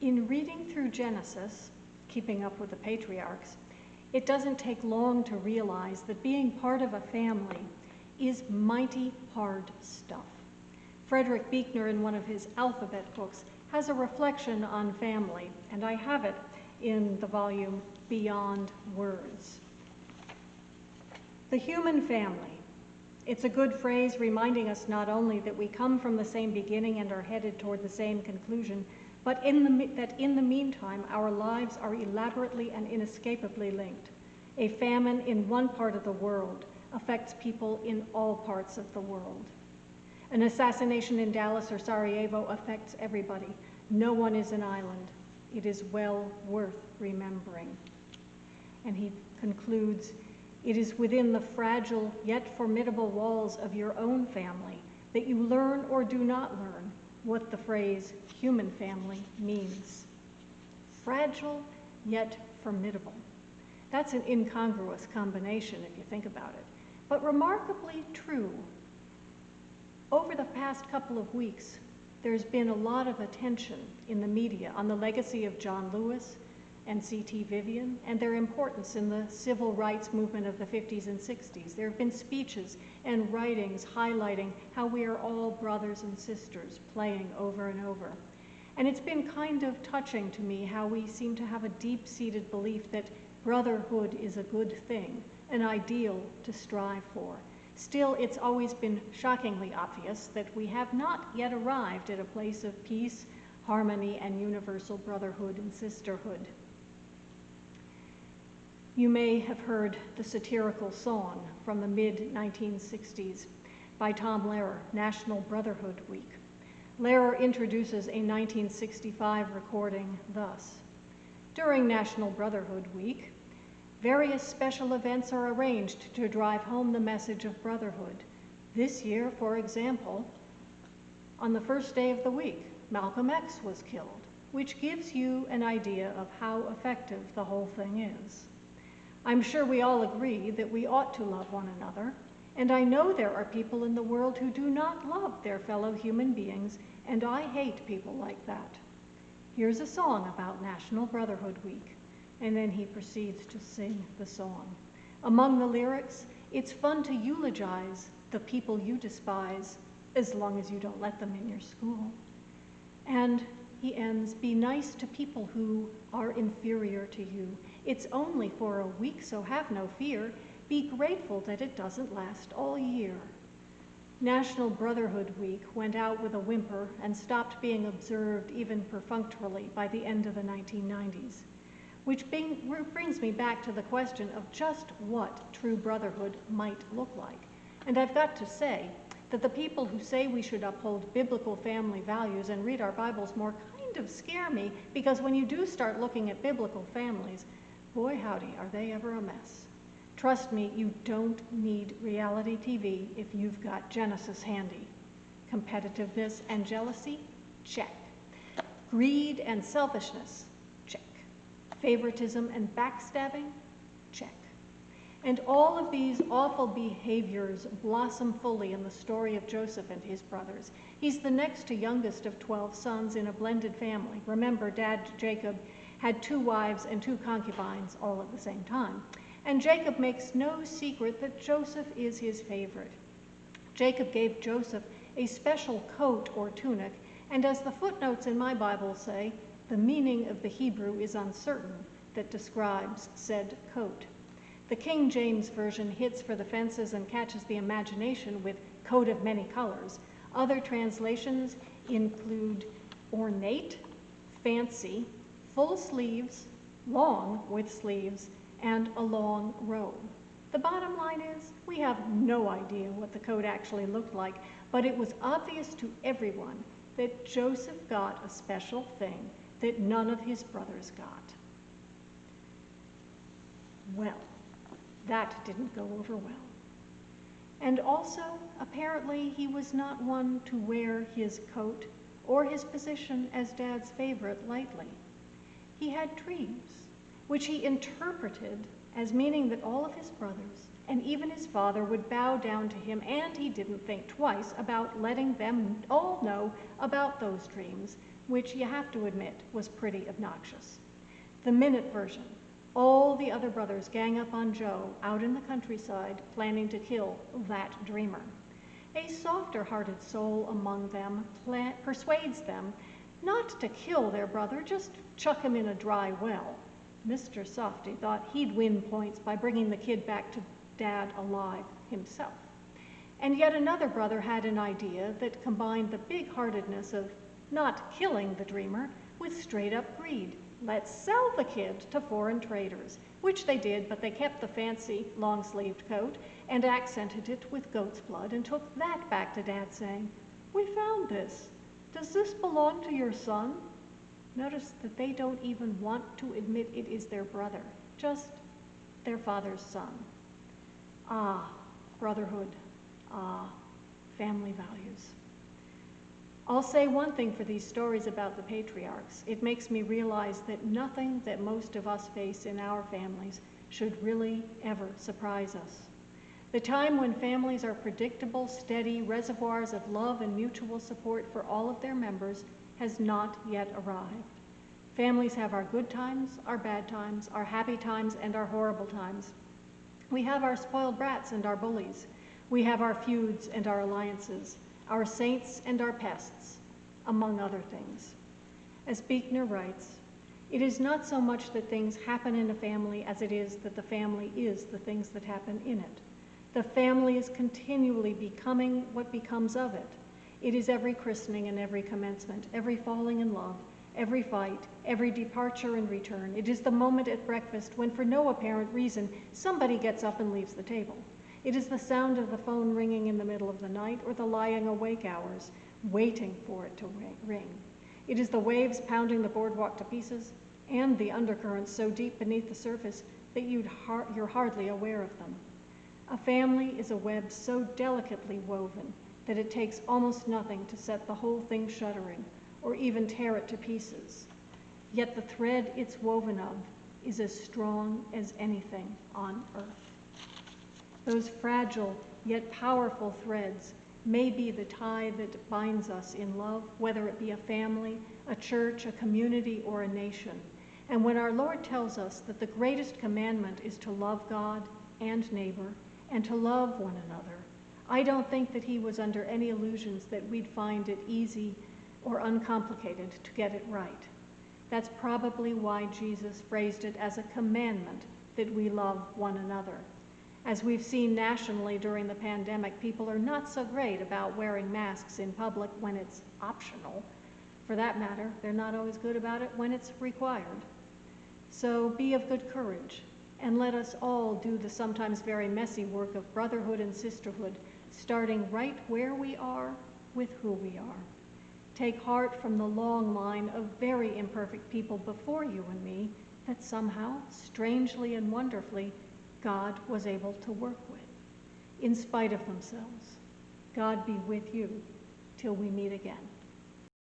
In reading through Genesis, keeping up with the patriarchs, it doesn't take long to realize that being part of a family is mighty hard stuff. Frederick Buechner, in one of his alphabet books, has a reflection on family, and I have it in the volume Beyond Words. The human family. It's a good phrase reminding us not only that we come from the same beginning and are headed toward the same conclusion, but that in the meantime, our lives are elaborately and inescapably linked. A famine in one part of the world affects people in all parts of the world. An assassination in Dallas or Sarajevo affects everybody. No one is an island. It is well worth remembering. And he concludes, it is within the fragile yet formidable walls of your own family that you learn or do not learn what the phrase human family means. Fragile yet formidable. That's an incongruous combination if you think about it, but remarkably true. Over the past couple of weeks, there's been a lot of attention in the media on the legacy of John Lewis and C.T. Vivian and their importance in the civil rights movement of the 50s and 60s. There have been speeches and writings highlighting how we are all brothers and sisters playing over and over. And it's been kind of touching to me how we seem to have a deep-seated belief that brotherhood is a good thing, an ideal to strive for. Still, it's always been shockingly obvious that we have not yet arrived at a place of peace, harmony, and universal brotherhood and sisterhood. You may have heard the satirical song from the mid-1960s by Tom Lehrer, National Brotherhood Week. Lehrer introduces a 1965 recording thus. During National Brotherhood Week, various special events are arranged to drive home the message of brotherhood. This year, for example, on the first day of the week, Malcolm X was killed, which gives you an idea of how effective the whole thing is. I'm sure we all agree that we ought to love one another, and I know there are people in the world who do not love their fellow human beings, and I hate people like that. Here's a song about National Brotherhood Week, and then he proceeds to sing the song. Among the lyrics, it's fun to eulogize the people you despise, as long as you don't let them in your school. And he ends, be nice to people who are inferior to you. It's only for a week, so have no fear. Be grateful that it doesn't last all year. National Brotherhood Week went out with a whimper and stopped being observed even perfunctorily by the end of the 1990s, which brings me back to the question of just what true brotherhood might look like. And I've got to say that the people who say we should uphold biblical family values and read our Bibles more kind of scare me, because when you do start looking at biblical families, boy howdy, are they ever a mess. Trust me, you don't need reality TV if you've got Genesis handy. Competitiveness and jealousy? Check. Greed and selfishness? Check. Favoritism and backstabbing? Check. And all of these awful behaviors blossom fully in the story of Joseph and his brothers. He's the next to youngest of 12 sons in a blended family. Remember, Dad Jacob had 2 wives and 2 concubines all at the same time. And Jacob makes no secret that Joseph is his favorite. Jacob gave Joseph a special coat or tunic, and as the footnotes in my Bible say, the meaning of the Hebrew is uncertain that describes said coat. The King James Version hits for the fences and catches the imagination with coat of many colors. Other translations include ornate, fancy, full sleeves, long with sleeves, and a long robe. The bottom line is, we have no idea what the coat actually looked like, but it was obvious to everyone that Joseph got a special thing that none of his brothers got. Well, that didn't go over well. And also, apparently, he was not one to wear his coat or his position as Dad's favorite lightly. He had dreams, which he interpreted as meaning that all of his brothers and even his father would bow down to him, and he didn't think twice about letting them all know about those dreams, which you have to admit was pretty obnoxious. The minute version: all the other brothers gang up on Joe out in the countryside, planning to kill that dreamer. A softer-hearted soul among them persuades them not to kill their brother, just chuck him in a dry well. Mr. Softy thought he'd win points by bringing the kid back to Dad alive himself. And yet another brother had an idea that combined the big-heartedness of not killing the dreamer with straight-up greed. Let's sell the kid to foreign traders, which they did, but they kept the fancy long-sleeved coat and accented it with goat's blood and took that back to Dad saying, "We found this. Does this belong to your son?" Notice that they don't even want to admit it is their brother, just their father's son. Ah, brotherhood. Ah, family values. I'll say one thing for these stories about the patriarchs. It makes me realize that nothing that most of us face in our families should really ever surprise us. The time when families are predictable, steady reservoirs of love and mutual support for all of their members has not yet arrived. Families have our good times, our bad times, our happy times, and our horrible times. We have our spoiled brats and our bullies. We have our feuds and our alliances, our saints and our pests, among other things. As Buechner writes, it is not so much that things happen in a family as it is that the family is the things that happen in it. The family is continually becoming what becomes of it. It is every christening and every commencement, every falling in love, every fight, every departure and return. It is the moment at breakfast when, for no apparent reason, somebody gets up and leaves the table. It is the sound of the phone ringing in the middle of the night or the lying awake hours, waiting for it to ring. It is the waves pounding the boardwalk to pieces and the undercurrents so deep beneath the surface that you're hardly aware of them. A family is a web so delicately woven that it takes almost nothing to set the whole thing shuddering or even tear it to pieces. Yet the thread it's woven of is as strong as anything on earth. Those fragile yet powerful threads may be the tie that binds us in love, whether it be a family, a church, a community, or a nation. And when our Lord tells us that the greatest commandment is to love God and neighbor and to love one another, I don't think that he was under any illusions that we'd find it easy or uncomplicated to get it right. That's probably why Jesus phrased it as a commandment that we love one another. As we've seen nationally during the pandemic, people are not so great about wearing masks in public when it's optional. For that matter, they're not always good about it when it's required. So be of good courage, and let us all do the sometimes very messy work of brotherhood and sisterhood, starting right where we are with who we are. Take heart from the long line of very imperfect people before you and me that somehow, strangely and wonderfully, God was able to work with, in spite of themselves. God be with you till we meet again.